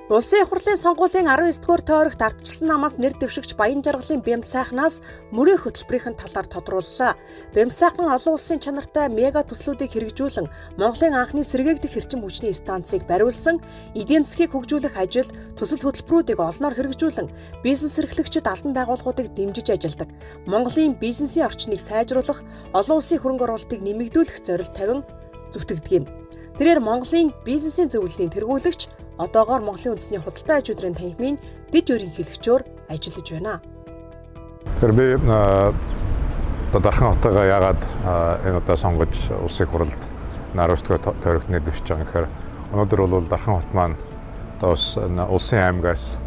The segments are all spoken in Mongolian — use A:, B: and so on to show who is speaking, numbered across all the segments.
A: Улсын их хурлын сонгуулийн 19-р тойрогт ардчилсан намаас нэр дэвшигч Баян Жаргалын Бямсайхнаас мөрийн хөтөлбөрийн талаар тодрууллаа. Бямсайхан нь олон улсын чанартай мега төслүүдийг хэрэгжүүлэн Монголын анхны сэргээгдэх эрчим хүчний станцыг бариулсан, эдийн засгийг хөгжүүлэх ажил төсөл хөтөлбөрүүдийг олноор хэрэгжүүлэн бизнес эрхлэгчид албан байгууллагуудыг дэмжиж ажилладаг. Монголын бизнесийн орчныг сайжруулах, олон улсын хөрөнгө оруулалтыг нэмэгдүүлэх зорилт тавин зүтгэдэг юм. Тэрээр Монголын бизнесийн зөвлөлийн тэргүүлэгч одоогоор Монголын үндэсний худалдан аж ахуйн танхимын дэд ерөнхийлөгчөөр ажиллаж байна.
B: Тэгэхээр би Дархан хотойгоо яагаад энэ удаа сонгож улсын их хурлд 19-р тойрогт нэр дэвшиж байгаа гэхээр өнөөдөр бол Дархан хот маань одоо улсын аймгаас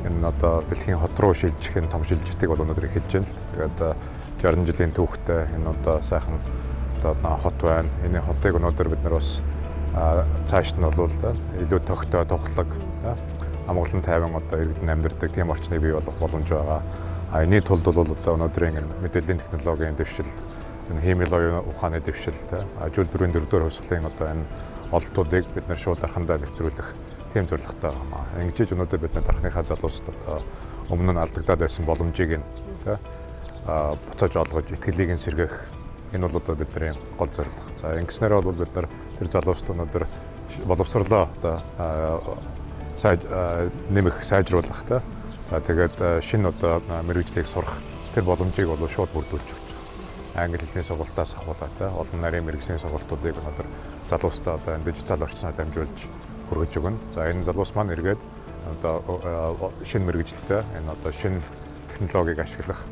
B: энэ одоо дэлхийн хот руу шилжих энэ том шилжилтийг бол өнөөдөр эхэлж байна л. Тэгээд 60 жилийн түүхтэй энэ одоо сайхан одоо хот байна. Энэ хотыг өнөөдөр бид нар бас цааш нь бол илүү тогттой тухлаг амгалан тайван одоо иргэдэн амьдардаг тийм орчныг бий болгох боломж байгаа. Энэний тулд бол одоо өнөөдрийн мэдээллийн технологийн дэвшил, хиймэл оюун ухааны дэвшил, ажил дөрвийн дөрөвдөр хувьсгалын одоо энэ ололтуудыг бид нар шууд дархандаа нэвтрүүлэх тийм зорилготой байна. Ингэж өнөөдөр бид нар дарханыхаа залуусд одоо өмнө нь алдагдаад байсан боломжийг буцааж олгож итгэлийг сэргээх. Энэ бол одоо бидний гол зорилго. За ингэснээр бол бид нар тэр залуусд өнөөдөр боловсрлоо одоо нэмэх, сайжруулах та. За тэгээд шинэ одоо мэргэжлийг сурах тэр боломжийг бол шууд бүрдүүлж өгч байгаа. Англи хэлний сургалтаас ахуулаад олон нарийн мэргэжлийн сургалтуудыг өнөөдөр залуустаа одоо дижитал орчноор дамжуулж хүргэж өгнө. За энэ залуус маань эргээд одоо шинэ мэргэжлтэй энэ одоо шинэ технологиг ашиглах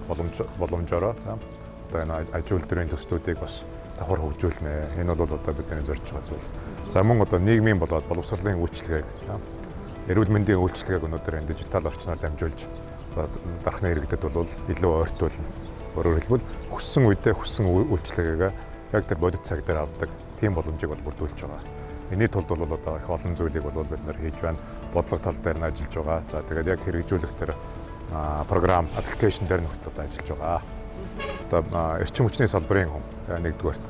B: боломжоор одоо энэ ажил үйлдвэрийн төслүүдийг бас давхар хөгжүүлнэ. Энэ бол одоо бидний зорж байгаа зүйл. За мөн одоо нийгмийн болоод боловсролын үйлчилгээг, эрүүл мэндийн үйлчилгээг өнөөдөр энэ дижитал орчноор дамжуулж дархны иргэдэд бол илүү ойртуулна. Өөрөөр хэлбэл хүссэн үедээ хүссэн үйлчилгээгээ яг тэр бодит цаг дээр авдаг тийм боломжийг бол бүрдүүлж байгаа. Энэний тулд бол одоо их олон зүйлийг бол бид нар хийж байна. Бодлого тал дээр нь ажиллаж байгаа. За тэгээд яг хэрэгжүүлэх тэр програм, аппликейшн дээр нөхцөлд ажиллаж байгаа. Одоо эрчим хүчний салбарын хүн нэгдүгээрт.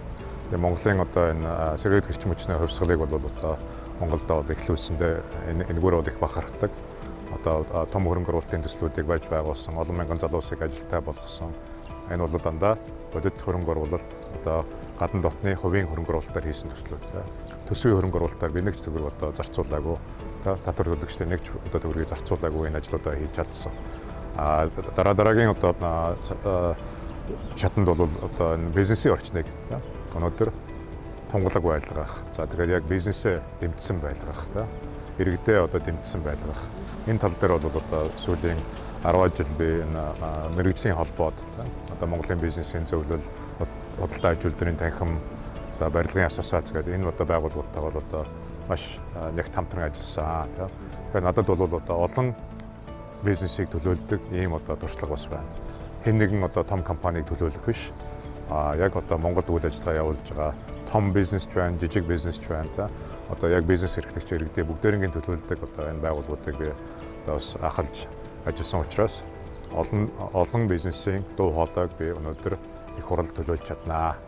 B: Монголын одоо энэ сэргээгдэх эрчим хүчний хувьсгалыг бол одоо Монголдо бол эхлүүлсэндээ энэгээр бол их бахархдаг. Одоо том хөрөнгө оруулалтын төслүүдийг байж байгуулсан, олон мянган залуусыг ажилтаа болгосон. Энэ бол дандаа бодит хөрөнгө оруулалт, одоо гадна дотны хувийн хөрөнгө оруулалтаар хийсэн төслүүд. Төсвийн хөрөнгө оруулалтаар би нэг ч төгрөг одоо зарцуулаагүй, татвар төлөгчдөө нэг ч одоо төгрөгийг зарцуулаагүй энэ ажлуудаа хийж чадсан. Дараагийн одоо шатанд бол одоо энэ бизнесийн орчныг өнөөдөр тунгалаг байлгах. За тэгээд яг бизнесээ дэмжсэн байлгах, иргэдээ одоо дэмжсэн байлгах. Энэ тал дээр бол одоо сүүлийн 10 жил би энэ мэргэжлийн холбоод одоо Монголын бизнесийн зөвлөл, худалдаа аж үйлдвэрийн танхим, одоо барилгын асоциац гэдэг энэ одоо байгууллагуудтайгаа бол одоо маш нэг хамтран ажилласан. Тэгэхээр надад бол одоо олон бизнесийг төлөөлдөг ийм одоо туршлага бас байна. Хэн нэгэн одоо том компанийг төлөөлөх биш. Яг одоо Монголд үйл ажиллагаа явуулж байгаа том бизнес ч байна, жижиг бизнес ч байна. Одоо яг бизнес эрхлэгч иргэдээ бүгдээрингийн төлөөлдөг одоо энэ байгууллагуудыг би одоо бас ахалж ажилласан учраас олон бизнесийн дуу хоолойг би өнөөдөр их хурал төлөөлж чаднаа.